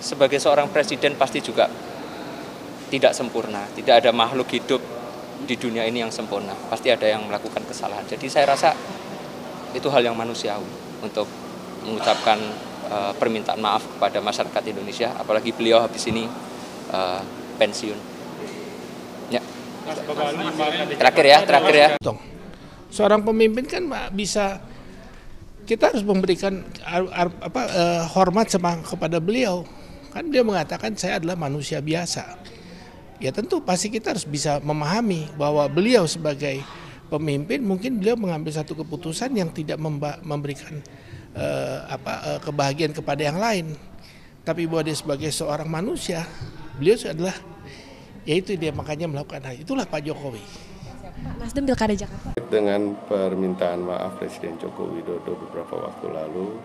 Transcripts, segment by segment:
sebagai seorang presiden pasti juga tidak sempurna. Tidak ada makhluk hidup di dunia ini yang sempurna. Pasti ada yang melakukan kesalahan. Jadi saya rasa itu hal yang manusiawi untuk mengucapkan permintaan maaf kepada masyarakat Indonesia. Apalagi beliau habis ini pensiun. Ya. Terakhir ya. Seorang pemimpin kan bisa, kita harus memberikan hormat kepada beliau. Kan dia mengatakan saya adalah manusia biasa. Ya tentu pasti kita harus bisa memahami bahwa beliau sebagai pemimpin mungkin beliau mengambil satu keputusan yang tidak memberikan kebahagiaan kepada yang lain. Tapi bahwa dia sebagai seorang manusia, beliau adalah, yaitu dia makanya melakukan hal itulah Pak Jokowi. Nasdem Pilkada Jakarta. Dengan permintaan maaf Presiden Joko Widodo beberapa waktu lalu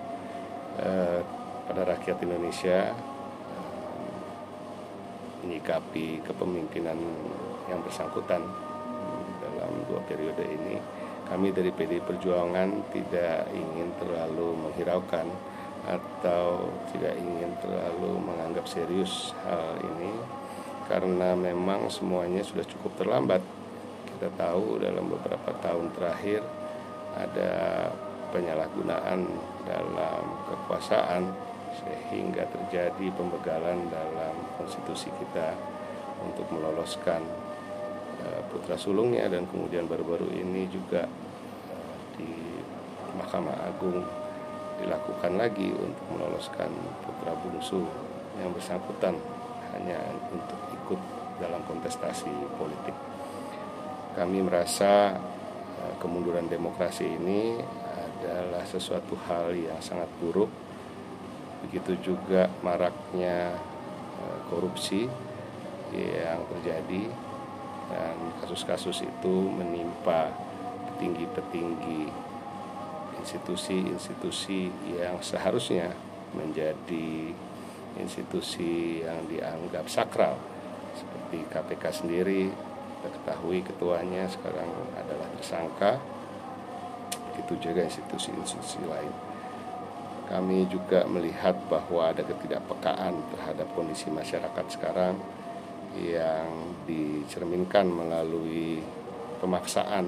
pada rakyat Indonesia menyikapi kepemimpinan yang bersangkutan dalam 2 periode ini, kami dari PDI Perjuangan tidak ingin terlalu menghiraukan atau tidak ingin terlalu menganggap serius hal ini, karena memang semuanya sudah cukup terlambat. Kita tahu dalam beberapa tahun terakhir ada penyalahgunaan dalam kekuasaan sehingga terjadi pembegalan dalam konstitusi kita untuk meloloskan putra sulungnya, dan kemudian baru-baru ini juga di Mahkamah Agung dilakukan lagi untuk meloloskan putra bungsu yang bersangkutan hanya untuk ikut dalam kontestasi politik. Kami merasa kemunduran demokrasi ini adalah sesuatu hal yang sangat buruk. Begitu juga maraknya korupsi yang terjadi, dan kasus-kasus itu menimpa petinggi-petinggi institusi-institusi yang seharusnya menjadi institusi yang dianggap sakral, seperti KPK sendiri. Kita ketahui ketuanya sekarang adalah tersangka, begitu juga institusi-institusi lain. Kami juga melihat bahwa ada ketidakpekaan terhadap kondisi masyarakat sekarang yang dicerminkan melalui pemaksaan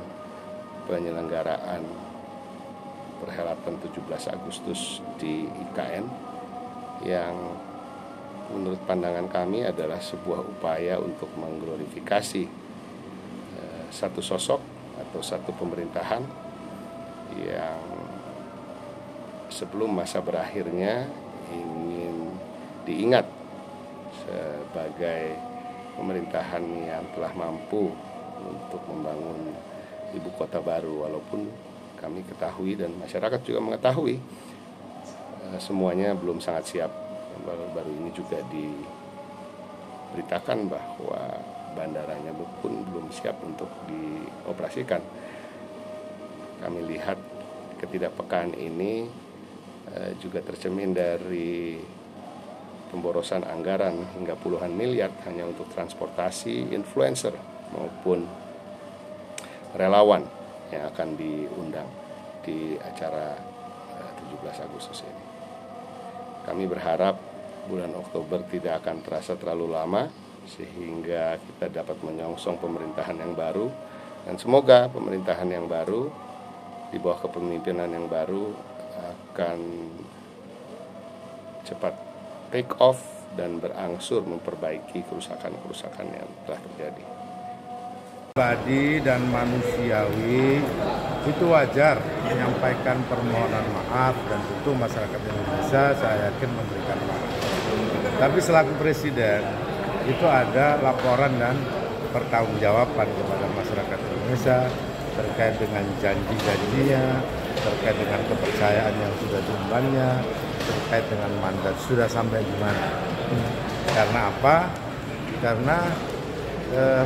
penyelenggaraan perhelatan 17 Agustus di IKN, yang menurut pandangan kami adalah sebuah upaya untuk mengglorifikasi satu sosok atau satu pemerintahan yang sebelum masa berakhirnya ingin diingat sebagai pemerintahan yang telah mampu untuk membangun ibu kota baru, walaupun kami ketahui dan masyarakat juga mengetahui semuanya belum sangat siap. Baru ini juga diberitakan bahwa bandaranya pun belum siap untuk dioperasikan. Kami lihat ketidakpekaan ini juga tercermin dari pemborosan anggaran hingga puluhan miliar hanya untuk transportasi influencer maupun relawan yang akan diundang di acara 17 Agustus ini. Kami berharap bulan Oktober tidak akan terasa terlalu lama sehingga kita dapat menyongsong pemerintahan yang baru, dan semoga pemerintahan yang baru di bawah kepemimpinan yang baru akan cepat take off dan berangsur memperbaiki kerusakan-kerusakan yang telah terjadi. Pribadi dan manusiawi itu wajar menyampaikan permohonan maaf, dan tentu masyarakat Indonesia saya yakin memberikan maaf. Tapi selaku presiden itu ada laporan dan pertanggungjawaban kepada masyarakat Indonesia terkait dengan janji-janjinya, terkait dengan kepercayaan yang sudah diembannya, terkait dengan mandat sudah sampai di mana. Karena apa? Karena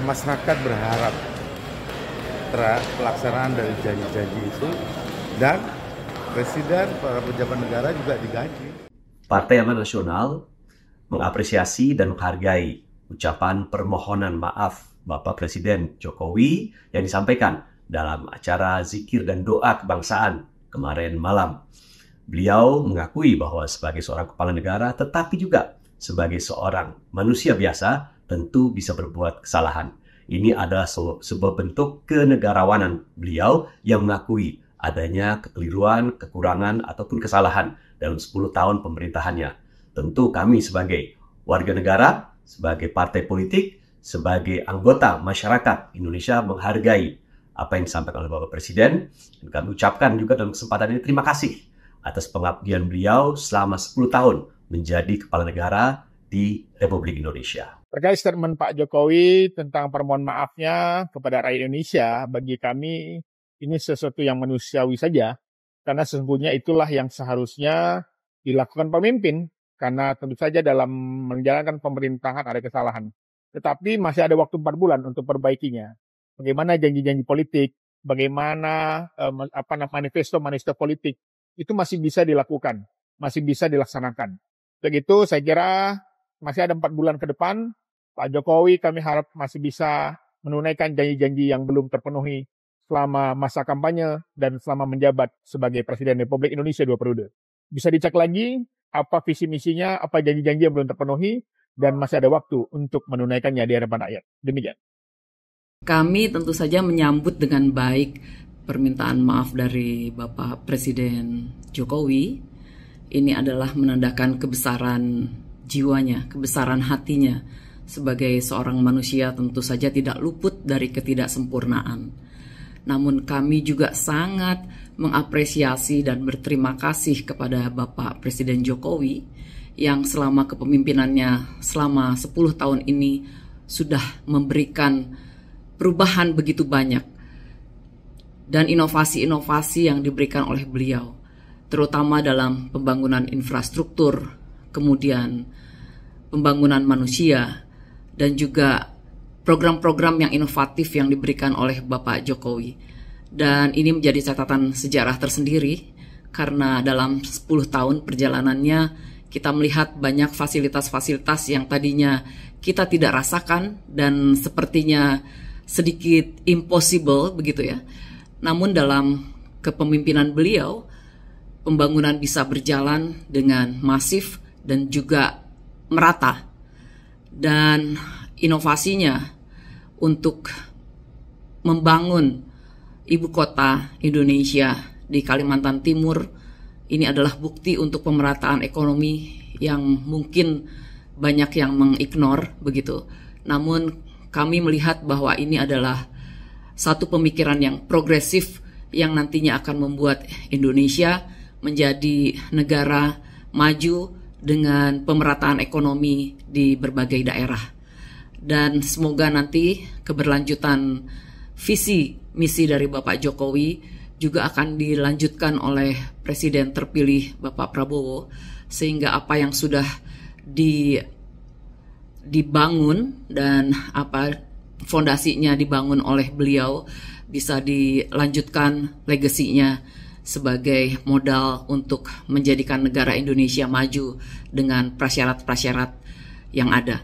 masyarakat berharap pelaksanaan dari janji-janji itu, dan presiden, para pejabat negara juga digaji. Partai Amanat Nasional mengapresiasi dan menghargai ucapan permohonan maaf Bapak Presiden Jokowi yang disampaikan dalam acara zikir dan doa kebangsaan kemarin malam. Beliau mengakui bahwa sebagai seorang kepala negara tetapi juga sebagai seorang manusia biasa tentu bisa berbuat kesalahan. Ini adalah sebuah bentuk kenegarawanan beliau yang mengakui adanya kekeliruan, kekurangan, ataupun kesalahan dalam 10 tahun pemerintahannya. Tentu kami sebagai warga negara, sebagai partai politik, sebagai anggota masyarakat Indonesia menghargai apa yang disampaikan oleh Bapak Presiden. Dan kami ucapkan juga dalam kesempatan ini terima kasih atas pengabdian beliau selama 10 tahun menjadi kepala negara di Republik Indonesia. Terkait statement Pak Jokowi tentang permohon maafnya kepada rakyat Indonesia, bagi kami ini sesuatu yang manusiawi saja, karena sesungguhnya itulah yang seharusnya dilakukan pemimpin, karena tentu saja dalam menjalankan pemerintahan ada kesalahan. Tetapi masih ada waktu 4 bulan untuk perbaikinya. Bagaimana janji-janji politik, bagaimana manifesto politik, itu masih bisa dilakukan, masih bisa dilaksanakan. Begitu saya kira masih ada 4 bulan ke depan, Pak Jokowi kami harap masih bisa menunaikan janji-janji yang belum terpenuhi selama masa kampanye dan selama menjabat sebagai Presiden Republik Indonesia 2 periode. Bisa dicek lagi apa visi misinya, apa janji-janji yang belum terpenuhi, dan masih ada waktu untuk menunaikannya di hadapan rakyat. Demikian. Kami tentu saja menyambut dengan baik permintaan maaf dari Bapak Presiden Jokowi. Ini adalah menandakan kebesaran jiwanya, kebesaran hatinya. Sebagai seorang manusia tentu saja tidak luput dari ketidaksempurnaan. Namun kami juga sangat mengapresiasi dan berterima kasih kepada Bapak Presiden Jokowi yang selama kepemimpinannya selama 10 tahun ini sudah memberikan perubahan begitu banyak dan inovasi-inovasi yang diberikan oleh beliau, terutama dalam pembangunan infrastruktur, kemudian pembangunan manusia, dan juga program-program yang inovatif yang diberikan oleh Bapak Jokowi. Dan ini menjadi catatan sejarah tersendiri karena dalam 10 tahun perjalanannya kita melihat banyak fasilitas-fasilitas yang tadinya kita tidak rasakan dan sepertinya sedikit impossible begitu ya. Namun dalam kepemimpinan beliau, pembangunan bisa berjalan dengan masif dan juga merata. Dan inovasinya untuk membangun ibu kota Indonesia di Kalimantan Timur ini adalah bukti untuk pemerataan ekonomi yang mungkin banyak yang mengignore begitu. Namun kami melihat bahwa ini adalah satu pemikiran yang progresif yang nantinya akan membuat Indonesia menjadi negara maju dengan pemerataan ekonomi di berbagai daerah. Dan semoga nanti keberlanjutan visi misi dari Bapak Jokowi juga akan dilanjutkan oleh Presiden terpilih Bapak Prabowo, sehingga apa yang sudah dibangun dan apa fondasinya dibangun oleh beliau bisa dilanjutkan legasinya sebagai modal untuk menjadikan negara Indonesia maju dengan prasyarat-prasyarat yang ada.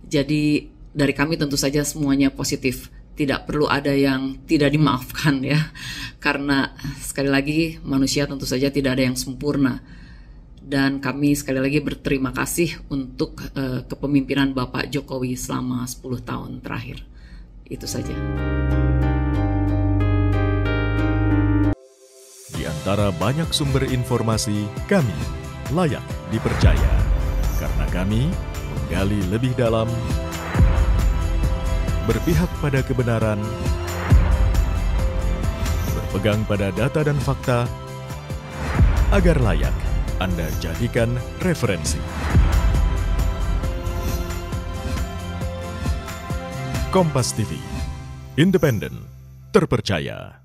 Jadi dari kami tentu saja semuanya positif. Tidak perlu ada yang tidak dimaafkan ya. Karena sekali lagi manusia tentu saja tidak ada yang sempurna. Dan kami sekali lagi berterima kasih untuk kepemimpinan Bapak Jokowi selama 10 tahun terakhir. Itu saja. Di antara banyak sumber informasi, kami layak dipercaya. Karena kami menggali lebih dalam, berpihak pada kebenaran, berpegang pada data dan fakta, agar layak Anda jadikan referensi. Kompas TV, independen, terpercaya.